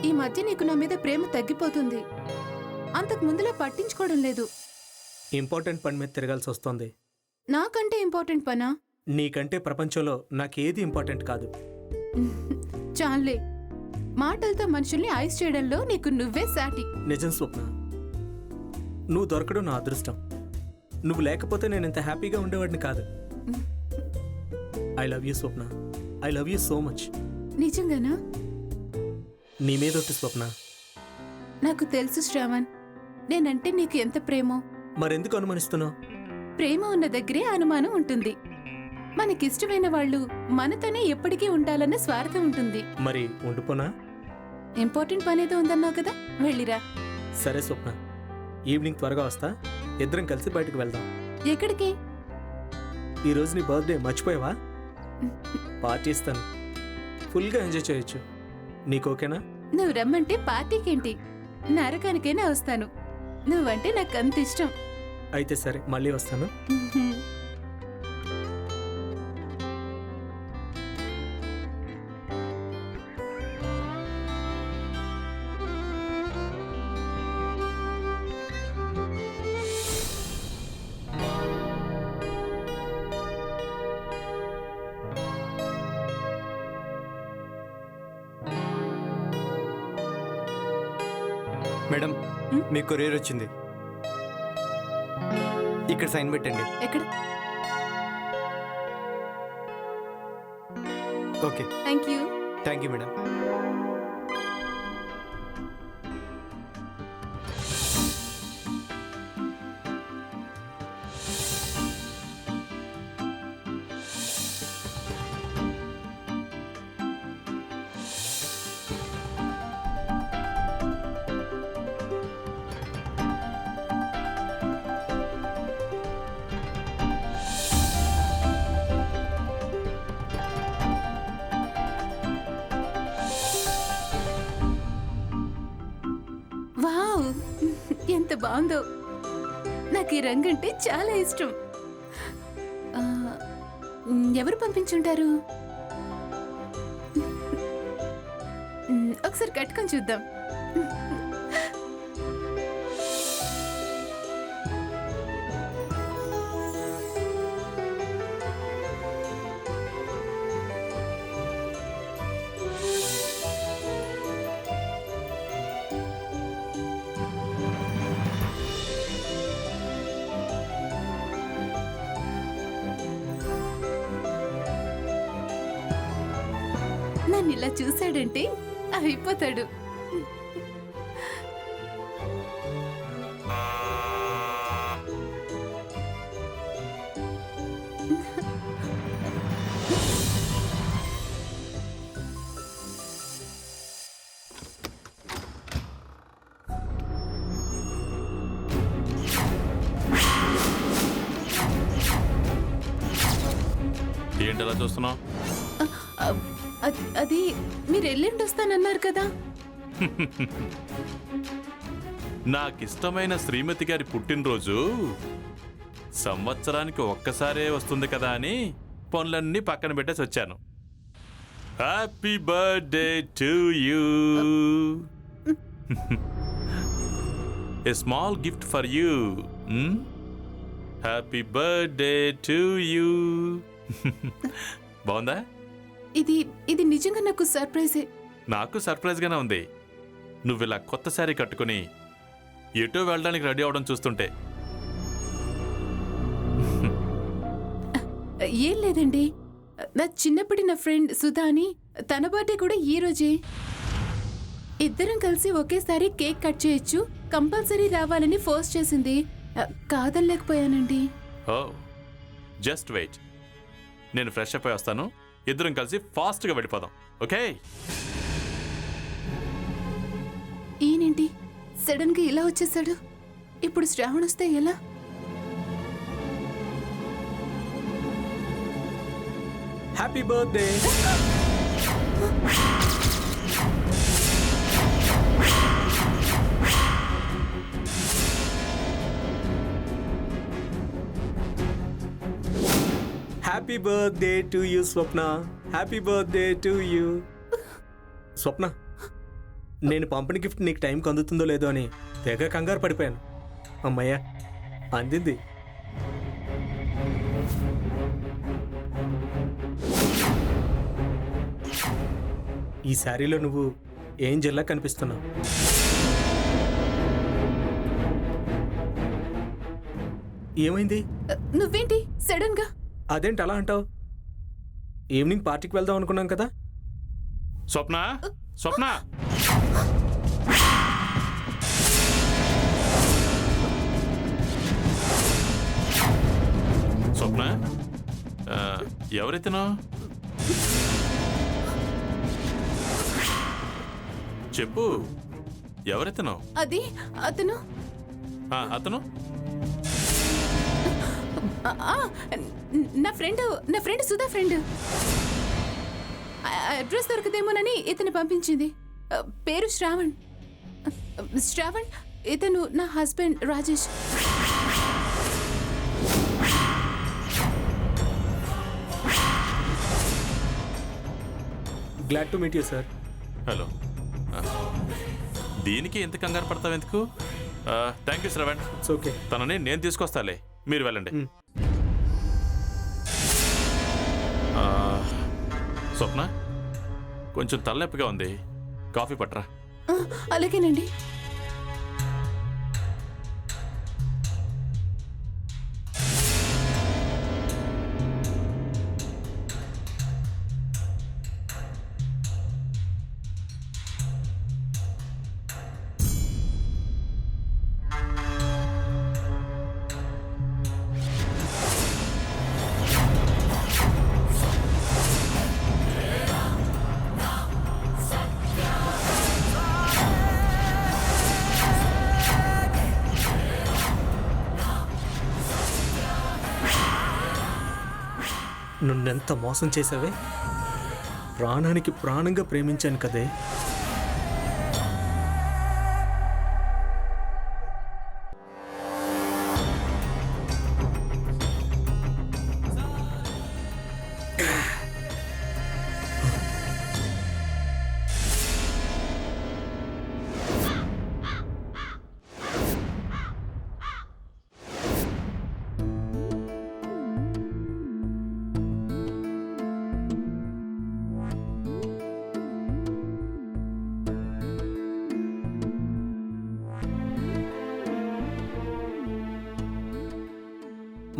ఈ మధ్య నీకు నా మీద ప్రేమ తగ్గిపోతుంది. అంతకు ముందులా పట్టించుకోవడం లేదు. ఇంపార్టెంట్ పని మీద తిరగాల్సి వస్తుంది. నాకంటే ఇంపార్టెంట్ పనా? నీకంటే ప్రపంచంలో నాకేది ఇంపార్టెంట్ కాదు. చాలే, మాటలతో మనుషుల్ని ఐస్ చేయడంలో నీకు నువ్వే సాటి. నిజం స్వప్న, నువ్వు దొరకడం నా అదృష్టం. నువ్వు లేకపోతే నేను ఇంత హ్యాపీగా ఉండేవాడిని కాదు. I love you Swapna, I love you so much. నిజంగానా? నీ మీదొట్టు స్వప్న. నాకు తెలుసు శ్రావణ్, నేనంటే నీకు ఎంత ప్రేమో. మరెందుకు అనుమానిస్తున్నావు? ప్రేమ ఉన్న దగ్గరే అనుమానం ఉంటుంది. మనకిష్టమైన వాళ్ళు మనతోనే ఎప్పటికీ ఉండాలన్న స్వార్థం ఉంటుంది. మరి ఉండిపోనా? ఇంపార్టెంట్ పనేదో ఉందన్నావు కదా, వెళ్ళిరా. సరే స్వప్న, ఈవినింగ్ త్వరగా వస్తా. ఇద్దరం కలిసి బయటకు వెళ్దాం. ఎక్కడికి? ఈరోజు నీ బర్త్డే, మర్చిపోయావా? పార్టీ ఇస్తాను, ఫుల్గా ఎంజాయ్ చేయొచ్చు. నీకు ఓకేనా? నువ్వు రమ్మంటే పార్టీకేంటి, నరకానికైనా వస్తాను. నువ్వంటే నాకు అంత ఇష్టం. అయితే సరే, మళ్ళీ వస్తాను. మేడం, మీ కొరియర్ వచ్చింది. ఇక్కడ సైన్ పెట్టండి. ఎక్కడ? Okay, thank you. Thank you madam. Wow, ఎంత బాగుందో. నాకు ఈ రంగు అంటే చాలా ఇష్టం. ఆ, ఎవరు పంపించుంటారు? ఒకసారి కట్టుకొని చూద్దాం. నన్ను ఇలా చూశాడంటే అయిపోతాడు. ఏంటలా చూస్తున్నావు? అది మీరు ఎల్లుండి వస్తానన్నారు కదా. నాకిష్టమైన శ్రీమతి గారి పుట్టినరోజు సంవత్సరానికి ఒక్కసారే వస్తుంది కదా అని పనులన్నీ పక్కన పెట్టేసి వచ్చాను. Happy birthday to you. A small gift for you. Happy birthday to you. బాగుందా? ఇది నిజంగా నాకు సర్ప్రైజే. నాకు సర్ప్రైజ్ గానే ఉంది. నువ్వు ఇలా కొత్త శారీ కట్టుకుని ఎటో వెళ్ళడానికి రెడీ అవడం చూస్తుంటే. ఏం లేదండి, నా చిన్నప్పటి నా ఫ్రెండ్ సుధా అని, తన బర్త్డే కూడా ఈ రోజే. ఇద్దరం కలిసి ఒకేసారి కేక్ కట్ చేయొచ్చు, కంపల్సరీ రావాలని ఫోర్స్ చేసింది. కాదనలేకపోయానండి. ఓ, జస్ట్ వెయిట్, నేను ఫ్రెష్ అప్ అయి వస్తాను. ఇద్దరం కలిసి ఫాస్ట్గా వెళ్ళిపోదాం. ఓకే? ఈయనేంటి సడన్ గా ఇలా వచ్చేసాడు? ఇప్పుడు శ్రావణ్ వస్తే ఎలా? Happy birthday. Happy birthday to you Swapna. Happy birthday to you. Swapna, నేను పంపిన గిఫ్ట్ నీకు టైంకి అందుతుందో లేదో అని తెగ కంగారు పడిపోయాను. అమ్మయ్యా, అందింది. ఈ శారీలో నువ్వు ఏంజెల్లా కనిపిస్తున్నావు. ఏమైంది? నువ్వేంటి సడన్ గా? అదేంటి అలా అంటావు? ఈవినింగ్ పార్టీకి వెళ్దాం అనుకున్నాం కదా. స్వప్న, స్వప్న, స్వప్న, ఎవరైతేనో చెప్పు, ఎవరైతేనో? అది అతను అతను ఆ, నా ఫ్రెండ్ సుధా ఫ్రెండ్. అడ్రస్ దొరకదేమోనని ఇతను పంపించింది. పేరు శ్రావణ్. శ్రావణ్, ఇతను నా husband Rajesh. Glad to meet you sir. Hello. దీనికి ఎంత కంగారు పడతావు ఎందుకు? Thank you Shravan. It's okay. తనని నేను తీసుకొస్తాలే, మీరు వెళ్ళండి. స్వప్న, కొంచెం తలనొప్పిగా ఉంది, కాఫీ పట్రా. అలాగేనండి. నున్నెంత మోసం చేసావే. ప్రాణానికి ప్రాణంగా ప్రేమించాను కదే.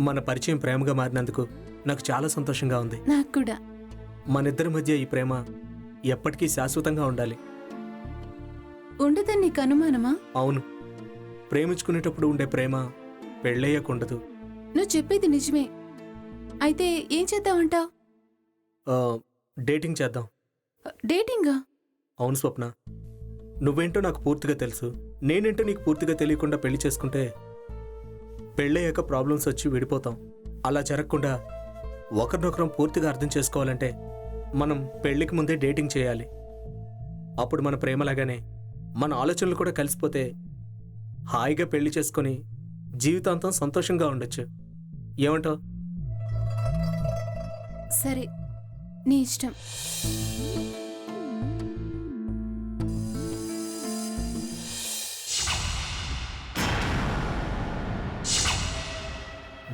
మన పరిచయం ప్రేమగా మారినందుకు నాకు చాలా సంతోషంగా ఉంది. నాకు కూడా. మనిద్దరి మధ్య ఈ ప్రేమ ఎప్పటికీ శాశ్వతంగా ఉండాలి. ఉండదని నీకు అనుమానమా? అవును, ప్రేమించుకునేటప్పుడు ఉండే ప్రేమ పెళ్ళయ్యకుండదు. నువ్వు చెప్పేది నిజమే. అయితే ఏం చేద్దామంటావు? డేటింగ్ చేద్దాం. డేటింగా? అవును స్వప్న, నువ్వేంటో నాకు పూర్తిగా తెలుసు, నేనేంటో నీకు పూర్తిగా తెలియకుండా పెళ్లి చేసుకుంటే పెళ్ళయ్యాక ప్రాబ్లమ్స్ వచ్చి విడిపోతాం. అలా జరగకుండా ఒకరినొకరం పూర్తిగా అర్థం చేసుకోవాలంటే మనం పెళ్ళికి ముందే డేటింగ్ చేయాలి. అప్పుడు మన ప్రేమలాగానే మన ఆలోచనలు కూడా కలిసిపోతే హాయిగా పెళ్లి చేసుకొని జీవితాంతం సంతోషంగా ఉండొచ్చు. ఏమంటావు? సరే, నీ ఇష్టం.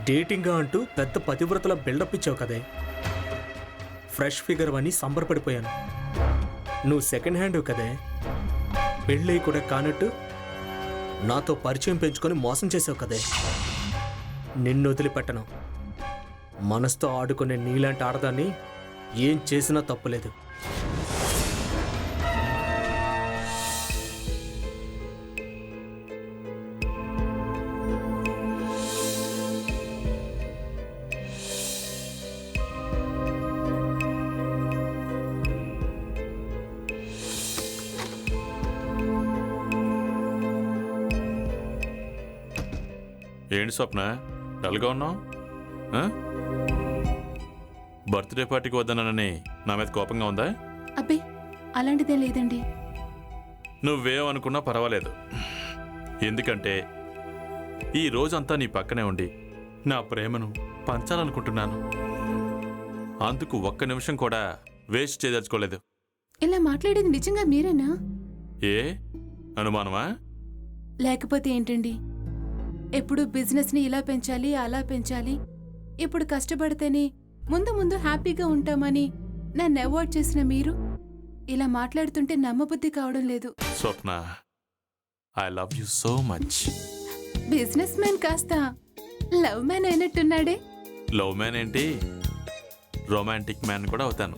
డేటింగ్గా అంటూ పెద్ద పతివ్రతల బిల్డప్ ఇచ్చావు కదే. ఫ్రెష్ ఫిగర్ అని సంబరపడిపోయాను. నువ్వు సెకండ్ హ్యాండ్ కదే. పెళ్ళై కూడా కానట్టు నాతో పరిచయం పెంచుకొని మోసం చేసావు కదే. నిన్ను వదిలిపెట్టను. మనసుతో ఆడుకునే నీలాంటి ఆడదాన్ని ఏం చేసినా తప్పులేదు. ఏంటి స్వప్న, డల్గా ఉన్నావు? బర్త్డే పార్టీకి వద్దనని నా మీద కోపంగా ఉందా? అబ్బే, అలాంటిదే లేదండి. నువ్వేమనుకున్నా పర్వాలేదు, ఎందుకంటే ఈ రోజంతా నీ పక్కనే ఉండి నా ప్రేమను పంచాలనుకుంటున్నాను. అందుకు ఒక్క నిమిషం కూడా వేస్ట్ చేయదలుచుకోలేదు. ఇలా మాట్లాడేది నిజంగా మీరేనా? ఏ అనుమానమా? లేకపోతే ఏంటండి? ఎప్పుడు బిజినెస్ని ఇలా పెంచాలి అలా పెంచాలి, ఇప్పుడు కష్టపడితేనే ముందు ముందు హ్యాపీగా ఉంటామని నన్ను అవాయిడ్ చేసిన మీరు ఇలా మాట్లాడుతుంటే నమ్మబుద్ధి కావడం లేదు. Swapna, I love you so much. Businessman కాస్త లవ్ మ్యాన్ అయినట్టున్నాడే. లవ్ మ్యాన్ ఏంటి, రొమాంటిక్ మ్యాన్ కూడా అవుతాను.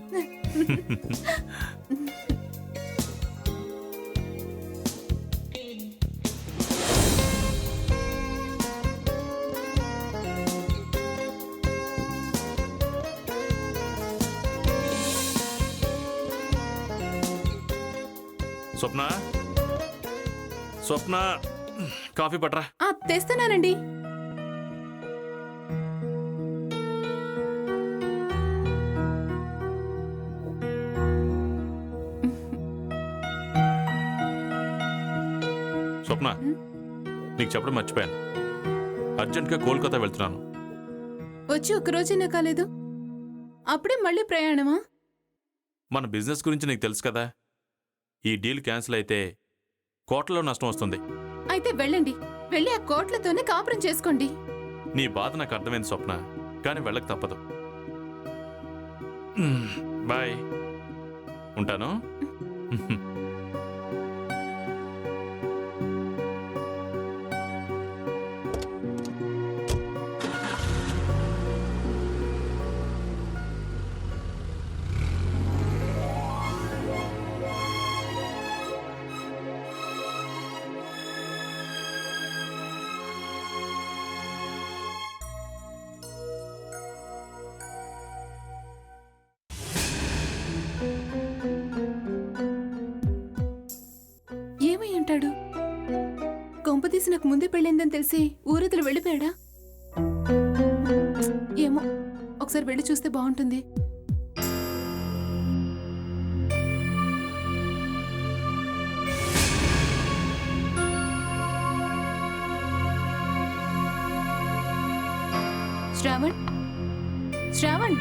స్వప్న, స్వప్న, కాఫీ పట్రా. తెస్తున్నానండి. స్వప్న, నీకు చెప్పడం మర్చిపోయాను. అర్జెంట్గా కోల్కతా వెళ్తున్నాను. వచ్చి ఒక రోజైనా కాలేదు, అప్పుడే మళ్ళీ ప్రయాణమా? మన బిజినెస్ గురించి నీకు తెలుసు కదా. ఈ డీల్ క్యాన్సిల్ అయితే కోట్లలో నష్టం వస్తుంది. అయితే వెళ్ళండి, వెళ్ళి ఆ కోట్లతోనే కాపురం చేసుకోండి. నీ బాధ నాకు అర్థమైంది స్వప్న, కానీ వెళ్ళక తప్పదు. బాయ్, ఉంటాను. ఏమై ఉంటాడు? కొంపతీసి నాకు ముందే పెళ్ళిందని తెలిసి ఊరతులు వెళ్ళిపోయాడా? ఏమో, ఒకసారి వెళ్ళి చూస్తే బాగుంటుంది. శ్రావణ్, శ్రావణ్,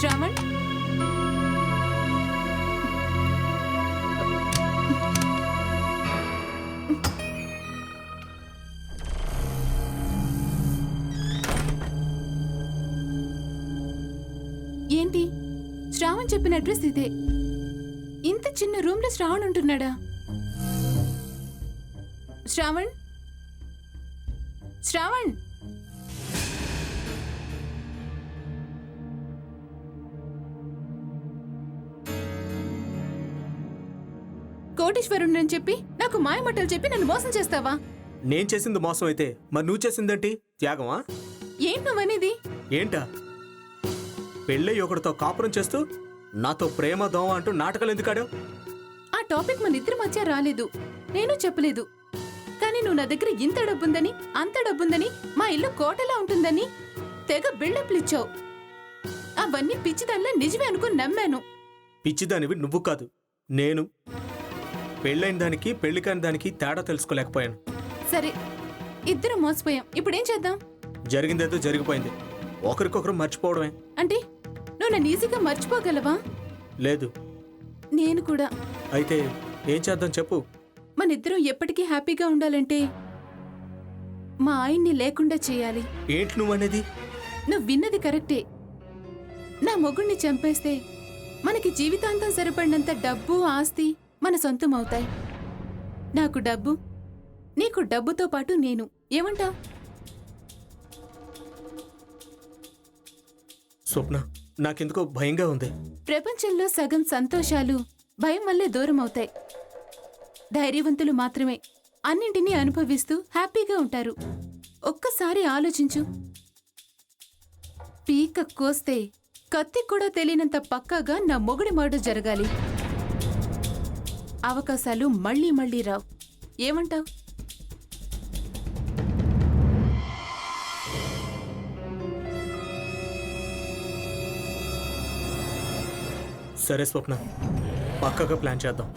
శ్రావణ్. ఏంటి, శ్రావణ్ చెప్పిన అడ్రస్ ఇదే. ఇంత చిన్న రూమ్ లో శ్రావణ్ ఉంటున్నాడా? శ్రావణ్, శ్రావణ్. కోటీశ్వరుణ్ణని చెప్పి నాకు మాయమట్టలు చెప్పి నన్ను మోసం చేస్తావా? నేను చేసింది మోసం అయితే మరి నువ్వు చేసిందేంటి? త్యాగమా? ఏంటి నువ్వనేది? ఏంటా? పెళ్ళై ఒకరితో కాపురం చేస్తూ నాతో ప్రేమ దోమ అంటూ నాటకాలు ఎందుకు ఆడావు? ఆ టాపిక్ మన ఇద్దరి మధ్య రాలేదు, నేను చెప్పలేదు. కానీ నువ్వు నా దగ్గర ఇంత డబ్బుందని, అంత డబ్బుందని, మా ఇల్లు కోటలా ఉంటుందని తెగ బిల్డప్లు ఇచ్చావు. అవన్నీ పిచ్చిదానిలా నిజమే అనుకుని నమ్మాను. పిచ్చిదానివి నువ్వు కాదు, నేను. పెళ్ళైన దానికి పెళ్లి కాని దానికి తేడా తెలుసుకోలేకపోయాను. సరే, ఇద్దరం మోసపోయాం. ఇప్పుడేం చేద్దాం? జరిగిందేదో జరిగిపోయింది, ఒకరికొకరు మర్చిపోవడమే. అంటే నువ్వు నన్ను ఈజీగా మర్చిపోగలవా? లేదు. నేను కూడా. అయితే ఏం చేద్దాం చెప్పు. మనిద్దరం ఎప్పటికీ హ్యాపీగా ఉండాలంటే మా ఆయన్ని లేకుండా చేయాలి. ఏంటి నువ్వనేది? నువ్వు విన్నది కరెక్టే. నా మొగుణ్ణి చంపేస్తే మనకి జీవితాంతం సరిపడినంత డబ్బు, ఆస్తి మన సొంతం అవుతాయి. నాకు డబ్బు, నీకు డబ్బుతో పాటు నేను. ఏమంటావ్? స్వప్న, నాకెందుకో భయంగా ఉంది. ప్రపంచంలో సగం సంతోషాలు భయం వల్లే దూరం అవుతాయి. ధైర్యవంతులు మాత్రమే అన్నింటినీ అనుభవిస్తూ హ్యాపీగా ఉంటారు. ఒక్కసారి ఆలోచించు. పీక కోస్తే కత్తి కూడా తెలియనంత పక్కాగా నా మొగుడి మాట జరగాలి. అవకాశాలు మళ్ళీ మళ్ళీ రావు. ఏమంటావ్? సరే స్వప్న, పక్కగా ప్లాన్ చేద్దాం.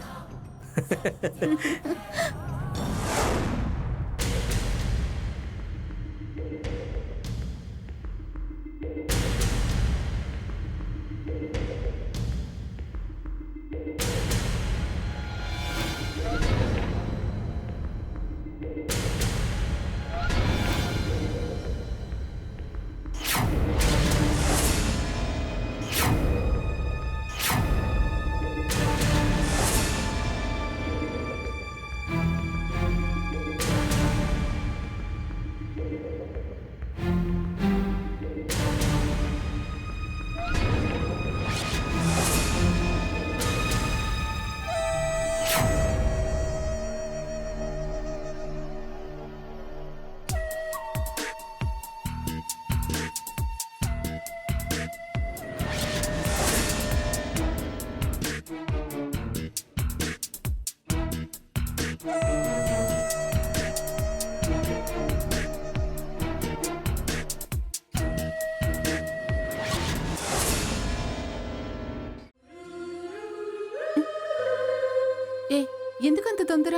ఏ ఎందుకంత తొందర?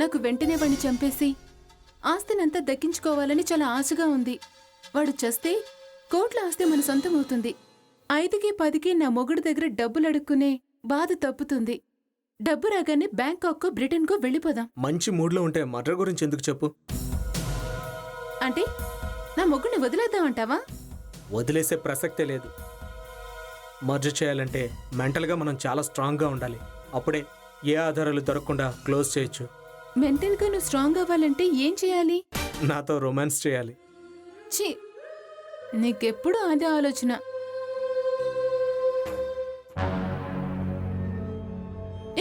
నాకు వెంటనే వాడిని చంపేసి ఆస్తినంతా దక్కించుకోవాలని చాలా ఆశగా ఉంది. వాడు చస్తే కోట్ల ఆస్తి మన సొంతం అవుతుంది. 5కి 10కి నా మొగుడు దగ్గర డబ్బులు అడుక్కునే బాధ తప్పుతుంది. డబ్బు రాగానే బ్యాంకాక్కో బ్రిటన్కో వెళ్ళిపోదాం. మంచి మూడ్లో ఉంటే మర్డర్ గురించి ఎందుకు చెప్పు? అంటే నా మొగుడిని వదిలేద్దామంటావా? వదిలేసే ప్రసక్తే లేదు. మర్డర్ చేయాలంటే మెంటల్గా మనం చాలా స్ట్రాంగ్గా ఉండాలి. అప్పుడే ఏ ఆధారాలు దొరకకుండా క్లోజ్ చేయొచ్చు. మెంటల్గా నువ్వు స్ట్రాంగ్ అవ్వాలంటే ఏం చేయాలి? నాతో రొమాన్స్ చేయాలి. ఛీ, నీకెప్పుడు అదే ఆలోచన.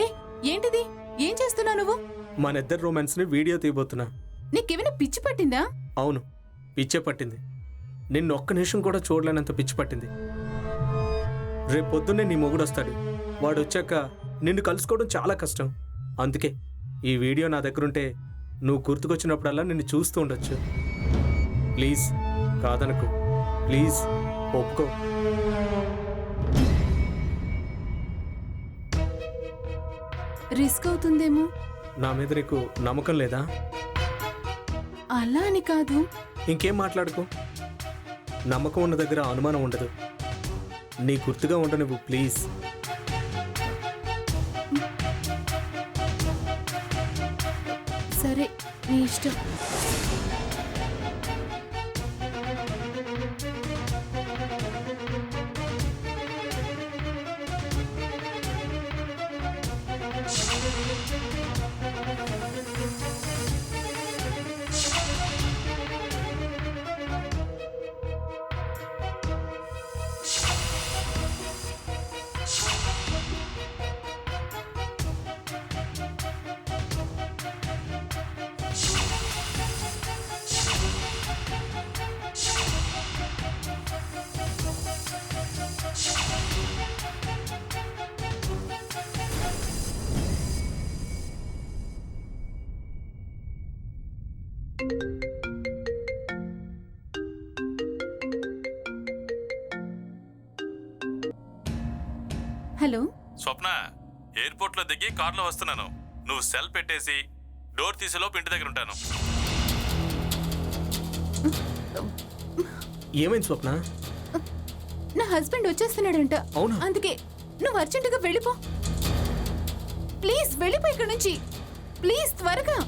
ఏ ఏంటిది? ఏం చేస్తున్నావు నువ్వు? మన ఇద్దరు రొమాన్స్ని వీడియో తీయబోతున్నా. నీకేమైనా పిచ్చి పట్టిందా? అవును, పిచ్చే పట్టింది. నిన్ను ఒక్క నిమిషం కూడా చూడలేనంత పిచ్చి పట్టింది. రేపు పొద్దున్నే నీ మొగుడు వస్తాడు. వాడు వచ్చాక నిన్ను కలుసుకోవడం చాలా కష్టం. అందుకే ఈ వీడియో నా దగ్గరుంటే నువ్వు గుర్తుకొచ్చినప్పుడల్లా నిన్ను చూస్తూ ఉండొచ్చు. ప్లీజ్ కాదనుకో, ప్లీజ్ ఒప్పుకో. రిస్క్ అవుతుందేమో. నా మీద నీకు నమ్మకం లేదా? అలా అని కాదు. ఇంకేం మాట్లాడుకో. నమ్మకం ఉన్న దగ్గర అనుమానం ఉండదు. నీ గుర్తుగా ఉండ నువ్వు, ప్లీజ్. సరే, నీ ఇష్టం. హలో స్వప్న, ఎయిర్పోర్ట్లో దిగి కార్లో వస్తున్నాను. నువ్వు సెల్ పెట్టేసి డోర్ తీసేలోపు ఇంటి దగ్గర ఉంటాను. ఏమైంది స్వప్న? నా హస్బెండ్ వచ్చేస్తున్నాడంట. అవునా? అందుకే నువ్వు అర్జెంటుగా వెళ్ళిపో. ప్లీజ్ వెళ్ళిపో ఇక్కడ నుంచి. ప్లీజ్ త్వరగా.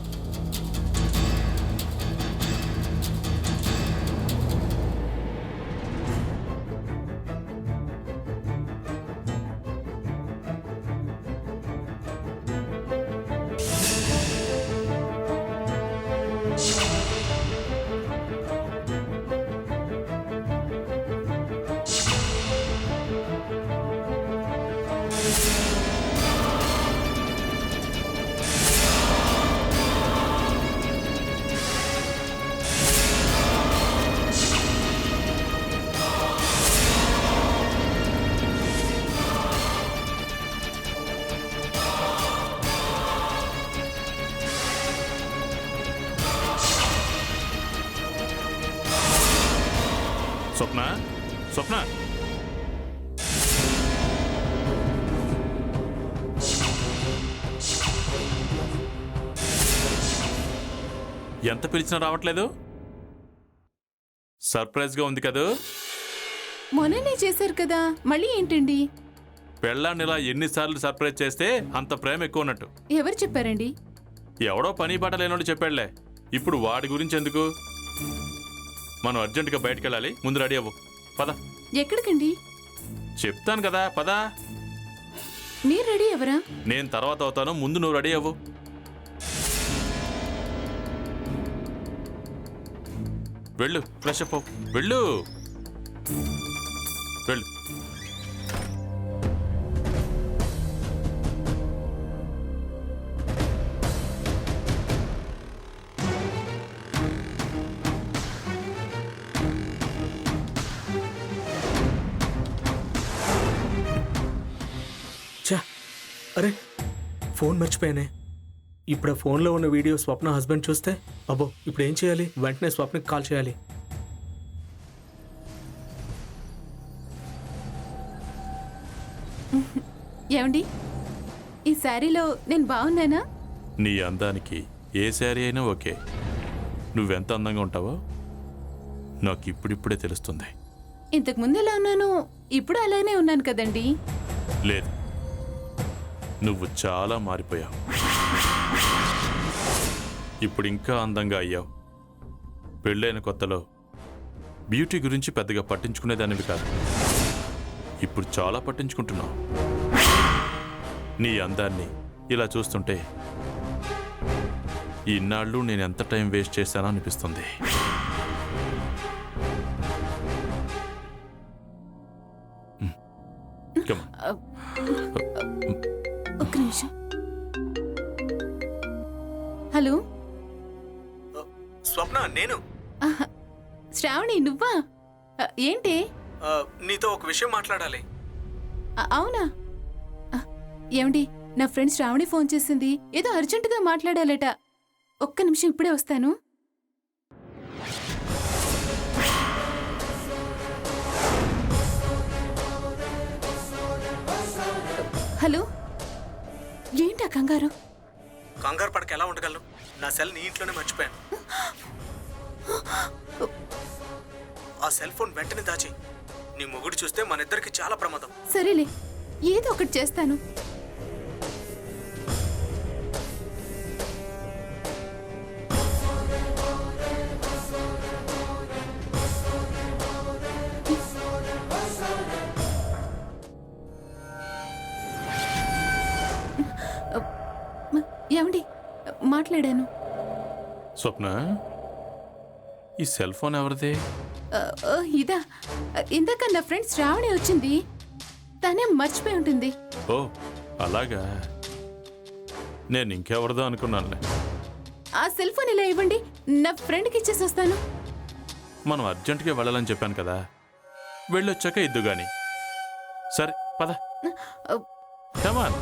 స్వప్న, స్వప్న, ఎంత పిలిచినా రావట్లేదు? సర్ప్రైజ్గా ఉంది కదూ? మొన్ననే చేశారు కదా, మళ్ళీ ఏంటండి? పెళ్ళాన్ని ఇలా ఎన్నిసార్లు సర్ప్రైజ్ చేస్తే అంత ప్రేమ ఎక్కువ ఉన్నట్టు. ఎవరు చెప్పారండి? ఎవడో పని బాట లేనోడు చెప్పాడులే. ఇప్పుడు వాడి గురించి ఎందుకు? మనం అర్జెంటుగా బయటకు వెళ్ళాలి. ముందు రెడీ అవ్వు. పద. ఎక్కడికండి? చెప్తాను కదా, పద. మీరు రెడీ ఎవరా? నేను తర్వాత అవుతాను, ముందు నువ్వు రెడీ అవ్వు. వెళ్ళు, ఫ్రెష్ అప్ అవ్వు. వెళ్ళు, వెళ్ళు. ఛా, అరే ఫోన్ మర్చిపోయానే. ఇప్పుడు ఆ ఫోన్లో ఉన్న వీడియో స్వప్న హస్బెండ్ చూస్తే, అబ్బో ఇప్పుడు ఏం చేయాలి? వెంటనే స్వప్నకి కాల్ చేయాలి. ఏమండి, ఈ శారీలో నేను బాగున్నానా? నీ అందానికి ఏ శారీ అయినా ఓకే. నువ్వెంత అందంగా ఉంటావో నాకు ఇప్పుడిప్పుడే తెలుస్తుంది. ఇంతకు ముందు ఎలా ఉన్నాను, ఇప్పుడు అలానే ఉన్నాను కదండి. లేదు, నువ్వు చాలా మారిపోయావు. ఇప్పుడు ఇంకా అందంగా అయ్యావు. పెళ్ళైన కొత్తలో బ్యూటీ గురించి పెద్దగా పట్టించుకునేదానివి కాదు. ఇప్పుడు చాలా పట్టించుకుంటున్నావు. నీ అందాన్ని ఇలా చూస్తుంటే ఇన్నాళ్ళు నేను ఎంత టైం వేస్ట్ చేశానో అనిపిస్తుంది. Come on. ఒక్క నిమిషం. హలో, స్వప్న, నేను ఆహా, శ్రావణి నువ్వా? ఏంటి? నీతో ఒక విషయం మాట్లాడాలి. అవునా? ఏమండి, నా ఫ్రెండ్ శ్రావణి ఫోన్ చేసింది. ఏదో అర్జెంటుగా మాట్లాడాలట. ఒక్క నిమిషం, ఇప్పుడే వస్తాను. హలో, ఏంటా కంగారు? కంగారు పడక ఎలా ఉండగలను? నా సెల్ నీ ఇంట్లోనే మర్చిపోయాను. ఆ సెల్ ఫోన్ వెంటనే దాచి. నీ మొగుడు చూస్తే మన ఇద్దరికి చాలా ప్రమాదం. సరేలే, ఏదో ఒకటి చేస్తాను. ఏమండి, మాట్లాడాను. స్వప్న, ఈ సెల్ ఫోన్ ఎవరిది? ఇదా, ఇందాక నా ఫ్రెండ్ శ్రావణి వచ్చింది. తనే మర్చిపోయి ఉంటుంది. ఓ అలాగా, నేను ఇంకెవరిదో అనుకున్నానులే. ఆ సెల్ ఫోన్ ఇలా ఇవ్వండి, నా ఫ్రెండ్కి ఇచ్చేసి వస్తాను. మనం అర్జెంటుగా వెళ్ళాలని చెప్పాను కదా, వెళ్ళొచ్చాక ఇద్దు గాని. సరే పద. కమాన్.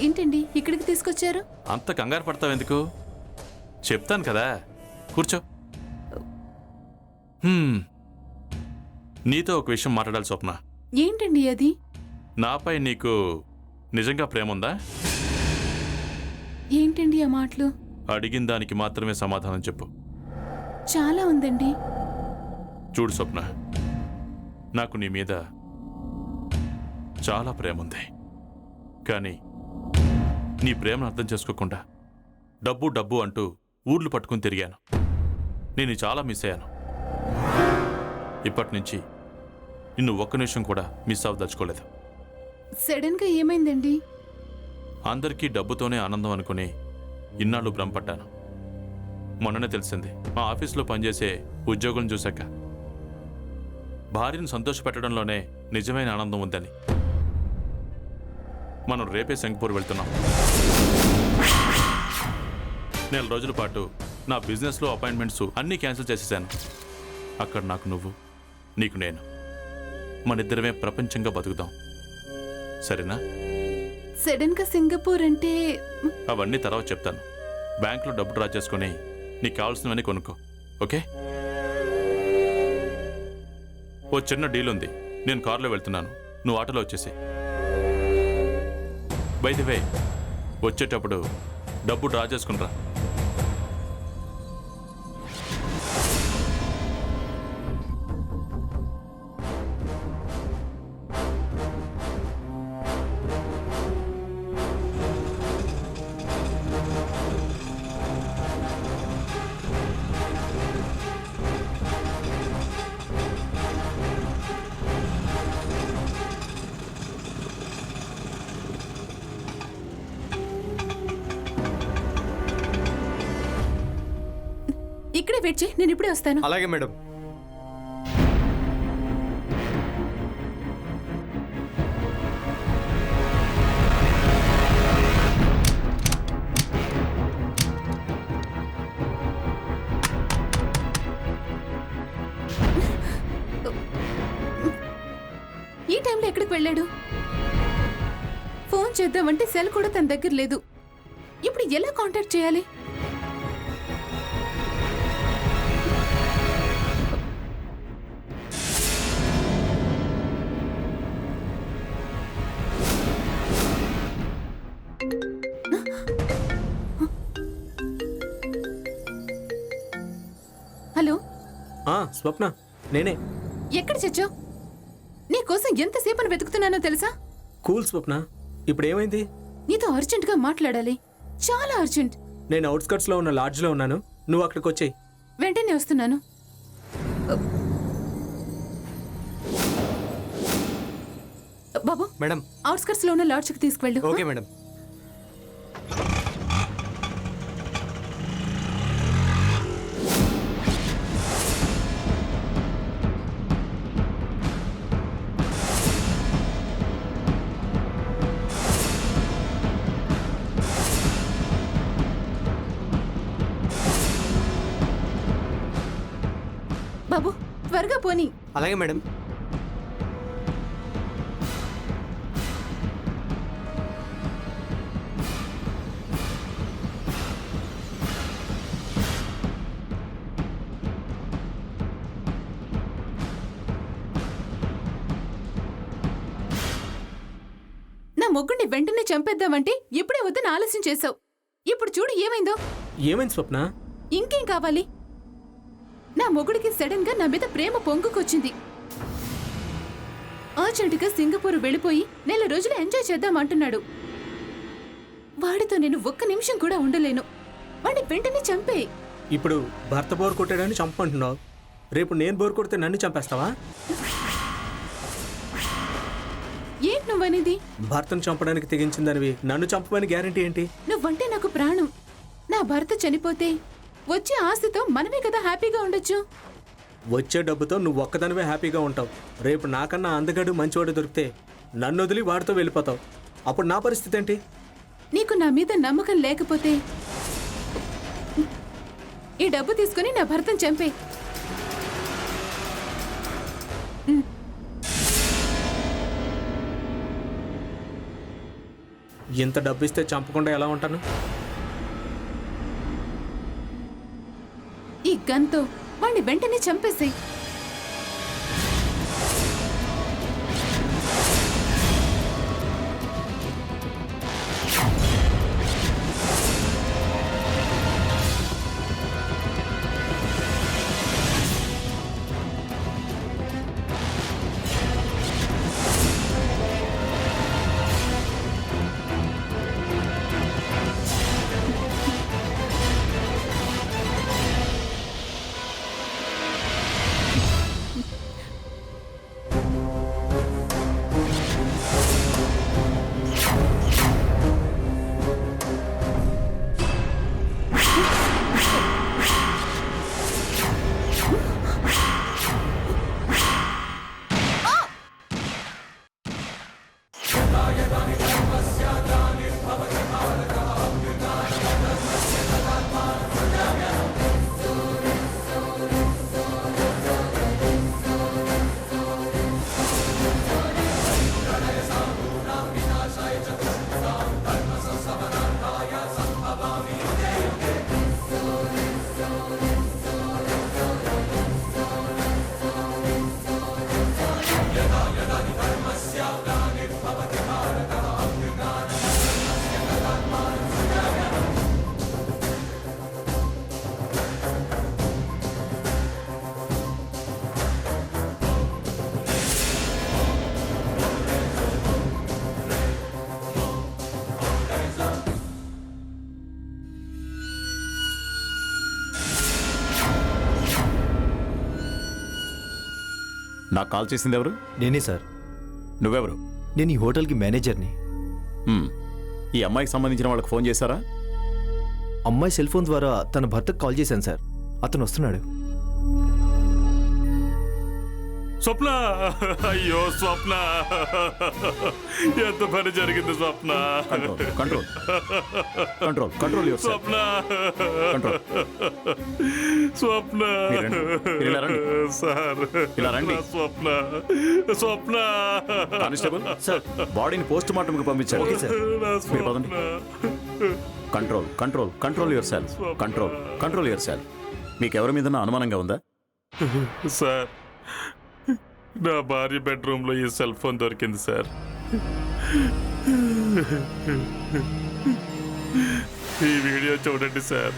ఏంటండి ఇక్కడికి తీసుకొచ్చారు? అంత కంగారు పడతావు ఎందుకు? చెప్తాను కదా, కూర్చో. నీతో ఒక విషయం మాట్లాడాలి స్వప్న. ఏంటండి అది? నాపై నీకు నిజంగా ప్రేమ ఉందా? ఏంటండి ఆ మాటలు? అడిగిన దానికి మాత్రమే సమాధానం చెప్పు. చాలా ఉందండి. చూడు స్వప్న, నాకు నీ మీద చాలా ప్రేమ ఉంది. కానీ నీ ప్రేమను అర్థం చేసుకోకుండా డబ్బు డబ్బు అంటూ ఊర్లు పట్టుకుని తిరిగాను. నేను చాలా మిస్ అయ్యాను. ఇప్పటి నుంచి నిన్ను ఒక్క నిమిషం కూడా మిస్ అవ్వదలుచుకోలేదు. సడన్ గా ఏమైందండి? అందరికీ డబ్బుతోనే ఆనందం అనుకుని ఇన్నాళ్ళు భ్రమపడ్డాను. మొన్ననే తెలిసింది, మా ఆఫీస్లో పనిచేసే ఉద్యోగులను చూశాక భార్యను సంతోషపెట్టడంలోనే నిజమైన ఆనందం ఉందని. మనం రేపే సింగపూర్ వెళ్తున్నాం. నెల రోజుల పాటు నా బిజినెస్లో అపాయింట్మెంట్స్ అన్నీ క్యాన్సిల్ చేసేసాను. అక్కడ నాకు నువ్వు, నీకు నేను, మనిద్దరమే ప్రపంచంగా బతుకుదాం. సరేనా? సడన్ గా సింగపూర్ అంటే? అవన్నీ తర్వాత చెప్తాను. బ్యాంకులో డబ్బు డ్రా చేసుకుని నీకు కావాల్సినవన్నీ కొనుక్కో, ఓకే? ఓ చిన్న డీల్ ఉంది. నేను కారులో వెళ్తున్నాను, నువ్వు ఆటోలో వచ్చేసి. బై ది వే, వచ్చేటప్పుడు డబ్బు డ్రా చేసుకునిరా. ఇక్కడే వెయిట్ చేయి, నేను ఇప్పుడే వస్తాను. అలాగే మేడం. ఈ టైంలో ఎక్కడికి వెళ్ళాడు? ఫోన్ చేద్దామంటే సెల్ కూడా తన దగ్గర లేదు. ఇప్పుడు ఎలా కాంటాక్ట్ చేయాలి? స్వప్న నేనే. ఎక్కడ చచ్చావు? నీకోసం ఎంతసేపని వెతుకుతున్నానో తెలుసా? కూల్ స్వప్న, ఇప్పుడు ఏమైంది? నీతో అర్జెంటుగా మాట్లాడాలి, చాలా అర్జెంట్. నేను అవుట్స్కట్స్లో ఉన్న లాడ్జ్లో ఉన్నాను, నువ్వు అక్కడికి వచ్చేయి. వెంటనే వస్తున్నాను. బాబు, మేడం. అవుట్స్కట్స్ లో ఉన్న లాడ్జ్కి తీసుకువెళ్ళు. Okay madam. బాబు, త్వరగా పోనీ. అలాగే మేడం. నా మొగ్గుని వెంటనే చంపేద్దామంటే ఇప్పుడే వద్దని ఆలస్యం చేశావు. ఇప్పుడు చూడు ఏమైందో. ఏమైంది స్వప్న? ఇంకేం కావాలి? నా మొగుడికి సడన్ గా నా మీద ప్రేమ పొంగుకొచ్చింది. అర్జెంటుగా సింగపూర్ వెళ్ళిపోయి 4 రోజులు ఎంజాయ్ చేద్దామంటున్నాడు. వాడితో నేను ఒక్క నిమిషం కూడా ఉండలేను. వాడిని వెంటనే చంపే. ఇప్పుడు భర్త బోర్ కొట్టాడని చంపమంటున్నావు, రేపు నేను బోర్ కొడితే నన్ను చంపేస్తావా? ఏంటి నువ్వనేది? భర్తను చంపడానికి తెగించిందనివి నన్ను చంపమని గ్యారంటీ ఏంటి? నువ్వంటే నాకు ప్రాణం. నా భర్త చనిపోతే వచ్చే ఆస్తితో మనమే కదా హ్యాపీగా ఉండొచ్చు. వచ్చే డబ్బుతో నువ్వు ఒక్కదానివే హ్యాపీగా ఉంటావు. రేపు నాకన్నా అందగాడు మంచివాడు దొరికితే నన్ను వదిలి వాడితో వెళ్ళిపోతావు. అప్పుడు నా పరిస్థితి ఏంటి? నీకు నా మీద నమ్మకం లేకపోతే ఈ డబ్బు తీసుకుని నా భర్తను చంపే. ఇంత డబ్బు ఇస్తే చంపకుండా ఎలా ఉంటాను? ఈ గన్తో వాణ్ణి వెంటనే చంపేసేయ్. నాకు కాల్ చేసింది ఎవరు? నేనే సార్. నువ్వెవరు? నేను ఈ హోటల్కి మేనేజర్ని. ఈ అమ్మాయికి సంబంధించిన వాళ్ళకి ఫోన్ చేశారా? అమ్మాయి సెల్ ఫోన్ ద్వారా తన భర్తకు కాల్ చేశాను సార్. అతను వస్తున్నాడు. స్వప్న, అయ్యో స్వప్న, ఎంత పని జరిగింది Swapna. Control control control control yourself. Swapna, control. Swapna ఇలా రండి. సార్, ఇలా రండి. స్వప్న, స్వప్న. కానిస్టేబుల్ సార్, బాడీని పోస్ట్ మార్టంకి పంపించారు. Okay sir. మీరు పదండి. Control control control yourself. Control control yourself. మీకు ఎవరి మీద అనుమానంగా ఉందా? సార్, నా భార్య బెడ్రూమ్లో ఈ సెల్ ఫోన్ దొరికింది సార్. ఈ వీడియో చూడండి సార్.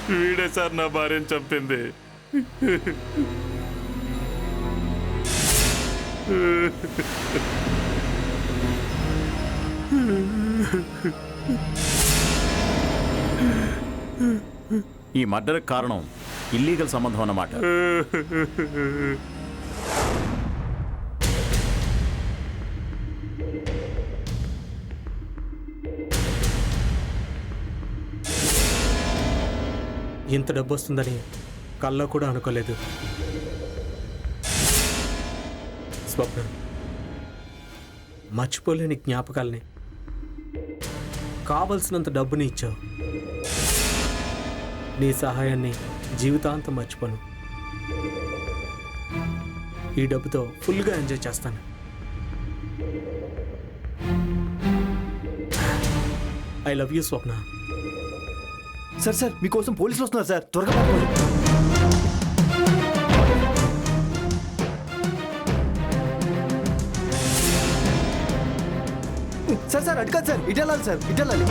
వీడే సార్ నా భార్యను చంపింది. ఈ మర్డర్ కారణం ఇల్లీగల్ సంబంధం అన్నమాట. ఇంత డబ్బు వస్తుందని కల్లో కూడా అనుకోలేదు. స్వప్న, మర్చిపోలేని జ్ఞాపకాల్ని, కావలసినంత డబ్బుని ఇచ్చావు. నీ సహాయాన్ని జీవితాంతం మర్చిపోను. ఈ డబ్బుతో ఫుల్గా ఎంజాయ్ చేస్తాను. I love you Swapna. Sir మీకోసం పోలీసులు వస్తున్నారు సార్, త్వరగా పట్టుకోండి. సార్ అటు కాదు సార్, ఇటు వెళ్ళాలి సార్, ఇటు వెళ్ళాలి.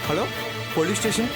Hello, police station.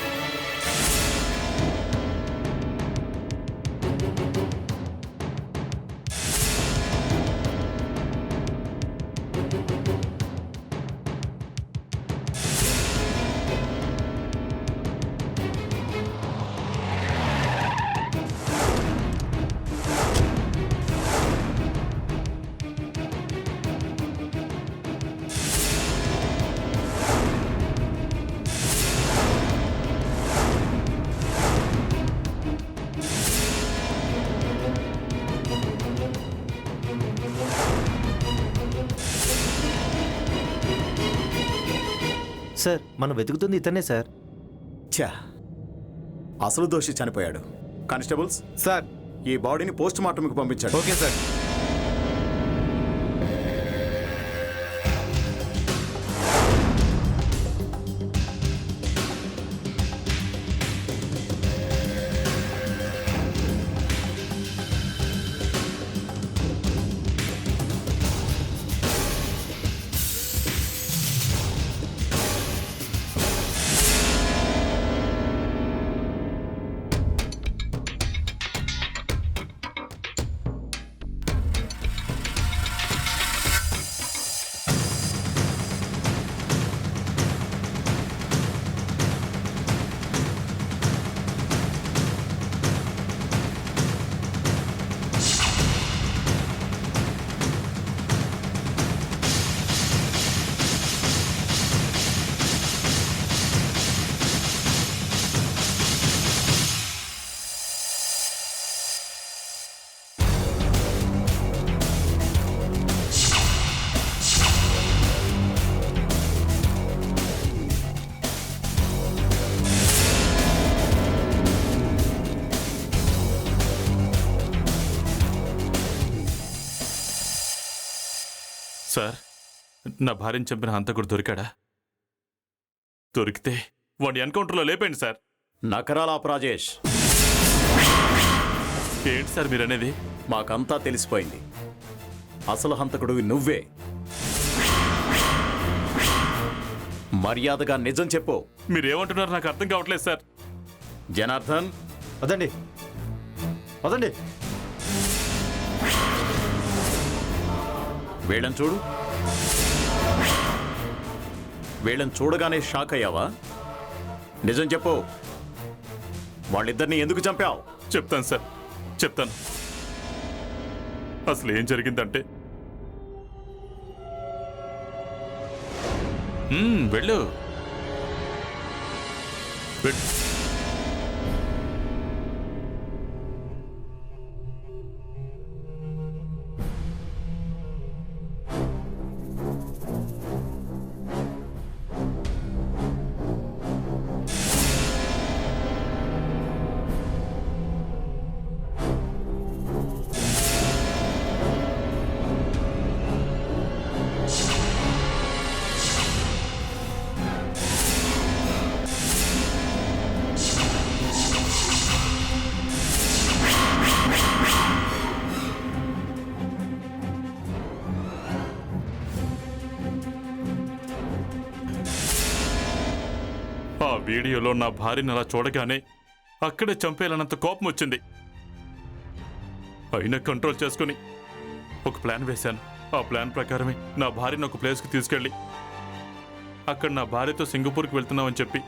సార్ మనం వెతుకుతుంది ఇతనే సార్. ఛా, అసలు దోషి చనిపోయాడు. Constables sir. ఈ బాడీని పోస్ట్ మార్టంకి పంపించాడు. Okay sir. సార్, నా భార్యను చంపిన హంతకుడు దొరికాడా? దొరికితే వాడిని ఎన్కౌంటర్లో లేపండి సార్. నకరాలాపు రాజేష్, ఏంటి సార్ మీరనేది? మాకంతా తెలిసిపోయింది. అసలు హంతకుడు నువ్వే. మర్యాదగా నిజం చెప్పు. మీరేమంటున్నారు నాకు అర్థం కావట్లేదు సార్. జనార్దన్, వదండి వదండి. వీళ్ళని చూడు. వీళ్ళని చూడగానే షాక్ అయ్యావా? నిజం చెప్పు, వాళ్ళిద్దరిని ఎందుకు చంపావు? చెప్తాను సార్, చెప్తాను. అసలు ఏం జరిగిందంటే, వెళ్ళు వీడియోలో నా భార్యను అలా చూడగానే అక్కడే చంపేయాలన్నంత కోపం వచ్చింది. అయినా కంట్రోల్ చేసుకుని ఒక ప్లాన్ వేశాను. ఆ ప్లాన్ ప్రకారమే నా భార్యను ఒక ప్లేస్కి తీసుకెళ్ళి అక్కడ నా భార్యతో సింగపూర్కి వెళ్తున్నామని చెప్పి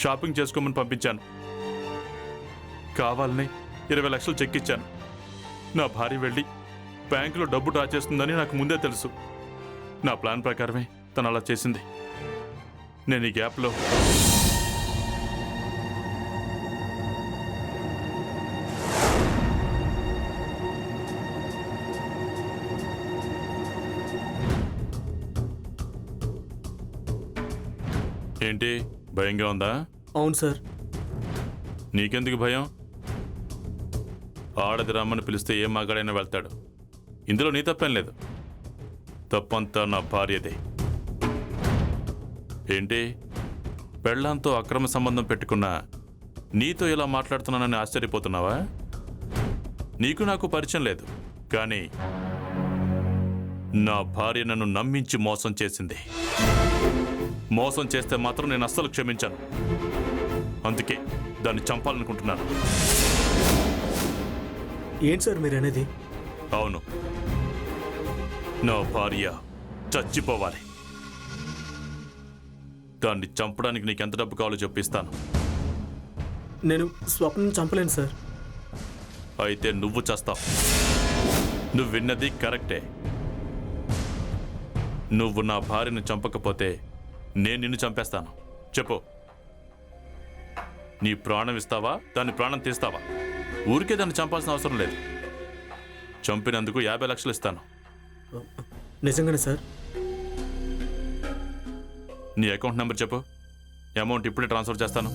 షాపింగ్ చేసుకోమని పంపించాను. కావాలని 20 లక్షలు చెక్ ఇచ్చాను. నా భార్య వెళ్ళి బ్యాంకులో డబ్బు డ్రా చేస్తుందని నాకు ముందే తెలుసు. నా ప్లాన్ ప్రకారమే తను అలా చేసింది. నేను ఈ గ్యాప్లో ఏంటి భయంగా ఉందా? అవును సార్. నీకెందుకు భయం? ఆడది రమ్మని పిలిస్తే ఏ మగాడైనా వెళ్తాడు. ఇందులో నీ తప్పేం లేదు. తప్పంతా నా భార్యదే. ఏంటి పెళ్ళాంతో అక్రమ సంబంధం పెట్టుకున్నా నీతో ఇలా మాట్లాడుతున్నానని ఆశ్చర్యపోతున్నావా? నీకు నాకు పరిచయం లేదు, కానీ నా భార్య నన్ను నమ్మించి మోసం చేసింది. మోసం చేస్తే మాత్రం నేను అస్సలు క్షమించాను. అందుకే దాన్ని చంపాలనుకుంటున్నాను. ఏంటి సార్ మీరు అనేది? అవును, నా భార్య చచ్చిపోవాలి. దాన్ని చంపడానికి నీకు ఎంత డబ్బు కావాలో చెప్పిస్తాను. నేను స్వప్నం చంపలేను సార్. అయితే నువ్వు చస్తావు. నువ్వు విన్నది కరెక్టే. నువ్వు నా భార్యను చంపకపోతే నేను నిన్ను చంపేస్తాను. చెప్పు, నీ ప్రాణం ఇస్తావా, దాని ప్రాణం తీస్తావా? ఊరికే దాన్ని చంపాల్సిన అవసరం లేదు. చంపినందుకు 50 లక్షలు ఇస్తాను. నిజంగానే సార్? నీ అకౌంట్ నెంబర్ చెప్పు. అమౌంట్ ఇప్పుడే ట్రాన్స్ఫర్ చేస్తాను.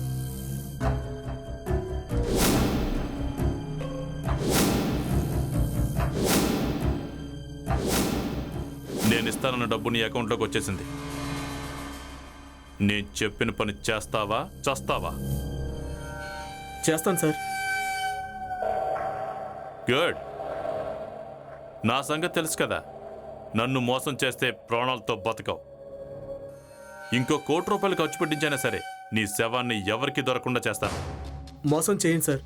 నేను ఇస్తానన్న డబ్బు నీ అకౌంట్లోకి వచ్చేసింది. నేను చెప్పిన పని చేస్తావా, చస్తావా? చేస్తాను సార్. గుడ్. నా సంగతి తెలుసు కదా. నన్ను మోసం చేస్తే ప్రాణాలతో బతకవు. ఇంకో ₹1 ఖర్చు పెట్టించైనా సరే నీ శవాన్ని ఎవరికి దొరకకుండా చేస్తాను. మోసం చేయండి సార్.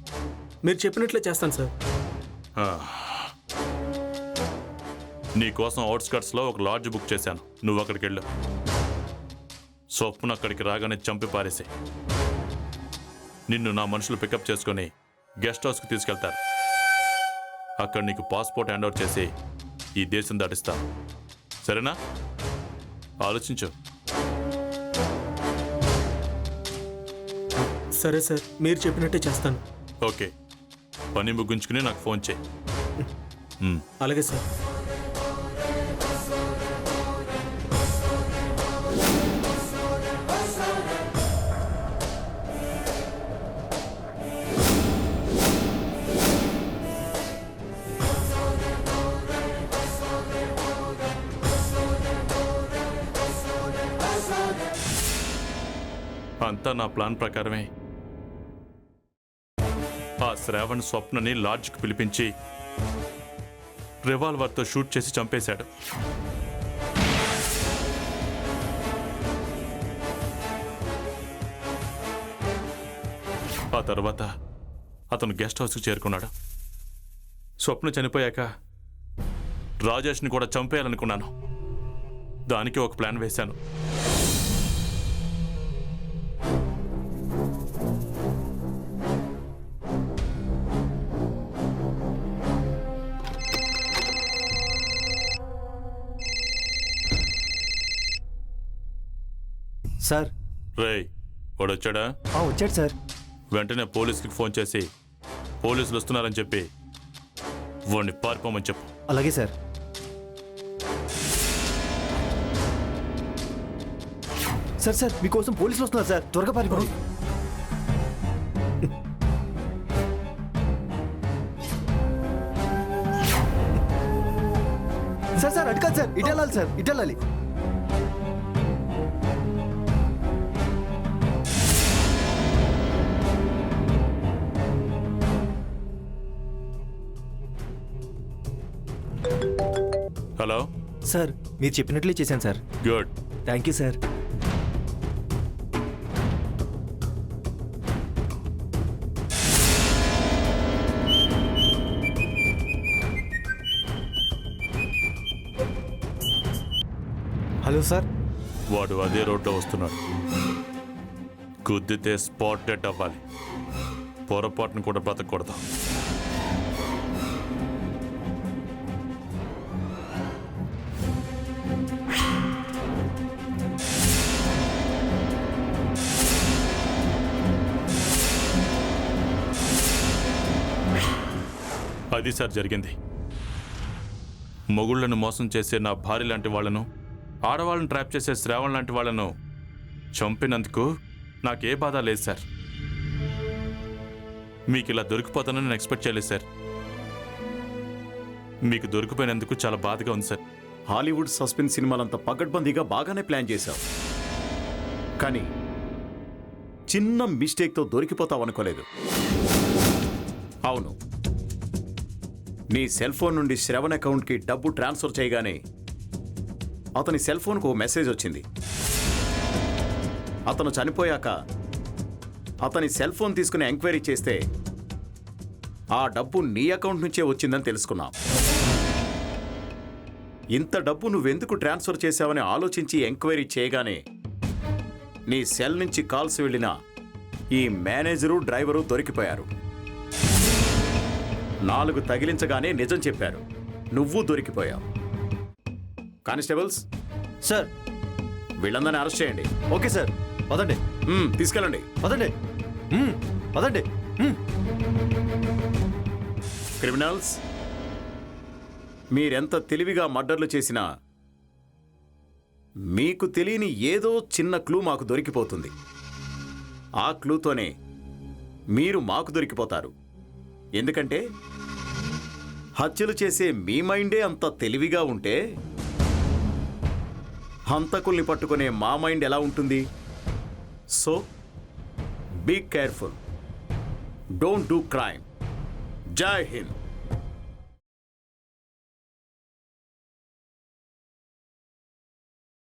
మీరు చెప్పినట్లే చేస్తాను సార్. నీ కోసం అవుట్స్కట్స్లో ఒక లాడ్జ్ బుక్ చేశాను. నువ్వు అక్కడికి వెళ్ళు. స్వప్న అక్కడికి రాగానే చంపి పారేసే. నిన్ను నా మనుషులు పికప్ చేసుకుని గెస్ట్ హౌస్కి తీసుకెళ్తారు. అక్కడ నీకు పాస్పోర్ట్ హ్యాండ్ ఓవర్ చేసి ఈ దేశం దాటిస్తాను. సరేనా? ఆలోచించు. సరే సార్, మీరు చెప్పినట్టే చేస్తాను. ఓకే, పని ముగించుకుని నాకు ఫోన్ చేయి. అలాగే సార్. అంతా నా ప్లాన్ ప్రకారమే. ఆ శ్రావణ్ స్వప్నని లాడ్జ్కి పిలిపించి రివాల్వర్తో షూట్ చేసి చంపేశాడు. ఆ తర్వాత అతను గెస్ట్ హౌస్కి చేరుకున్నాడు. స్వప్న చనిపోయాక రాజేష్ని కూడా చంపేయాలనుకున్నాను. దానికి ఒక ప్లాన్ వేశాను. సార్. రేయ్, వాడు వచ్చాడా? వచ్చాడు సార్. వెంటనే పోలీసులకు ఫోన్ చేసి పోలీసులు వస్తున్నారని చెప్పి వాడిని పారిపోమని చెప్పు. అలాగే సార్. సార్ సార్ మీకోసం పోలీసులు వస్తున్నారు సార్, త్వరగా పారిపోండి. సార్ సార్ అటు కాదు సార్, ఇటు వెళ్ళాలి సార్, ఇటు వెళ్ళాలి. హలో సార్, మీరు చెప్పినట్లే చేశాను sir. Good. Thank you sir. Hello sir. వాడు అదే రోడ్లో వస్తున్నాడు. గుద్దితే స్పాట్ డెడ్ అవ్వాలి. పొరపాటును కూడా బ్రతకూడదు. అది సార్ జరిగింది. మొగుళ్లను మోసం చేసే నా భార్య లాంటి వాళ్లను, ఆడవాళ్ళను ట్రాప్ చేసే శ్రావణ్ లాంటి వాళ్లను చంపినందుకు నాకే బాధ లేదు సార్. మీకు ఇలా దొరికిపోతానని నేను ఎక్స్పెక్ట్ చేయలేదు సార్. మీకు దొరికిపోయినందుకు చాలా బాధగా ఉంది సార్. హాలీవుడ్ సస్పెన్స్ సినిమాలంత పకడ్బందీగా బాగానే ప్లాన్ చేశావు, కానీ చిన్న మిస్టేక్తో దొరికిపోతావు అనుకోలేదు. అవును, నీ సెల్ ఫోన్ నుండి శ్రవణ్ అకౌంట్కి డబ్బు ట్రాన్స్ఫర్ చేయగానే అతని సెల్ ఫోన్కు ఓ మెసేజ్ వచ్చింది. అతను చనిపోయాక అతని సెల్ ఫోన్ తీసుకుని ఎంక్వైరీ చేస్తే ఆ డబ్బు నీ అకౌంట్ నుంచే వచ్చిందని తెలుసుకున్నాం. ఇంత డబ్బు నువ్వెందుకు ట్రాన్స్ఫర్ చేశావని ఆలోచించి ఎంక్వైరీ చేయగానే నీ సెల్ నుంచి కాల్స్ వెళ్ళిన ఈ మేనేజరు, డ్రైవరు దొరికిపోయారు. 4 తగిలించగానే నిజం చెప్పారు. నువ్వు దొరికిపోయావు. Constables, sir. వీళ్ళందరినీ అరెస్ట్ చేయండి. Okay sir. పదండి. తీసుకెళ్ళండి. పదండి. పదండి. క్రిమినల్స్, మీరెంత తెలివిగా మర్డర్లు చేసినా మీకు తెలియని ఏదో చిన్న క్లూ మాకు దొరికిపోతుంది. ఆ క్లూతోనే మీరు మాకు దొరికిపోతారు. ఎందుకంటే హత్యలు చేసే మీ మైండే అంత తెలివిగా ఉంటే హంతకుల్ని పట్టుకునే మా మైండ్ ఎలా ఉంటుంది? So be careful. Don't do crime. జై హింద్.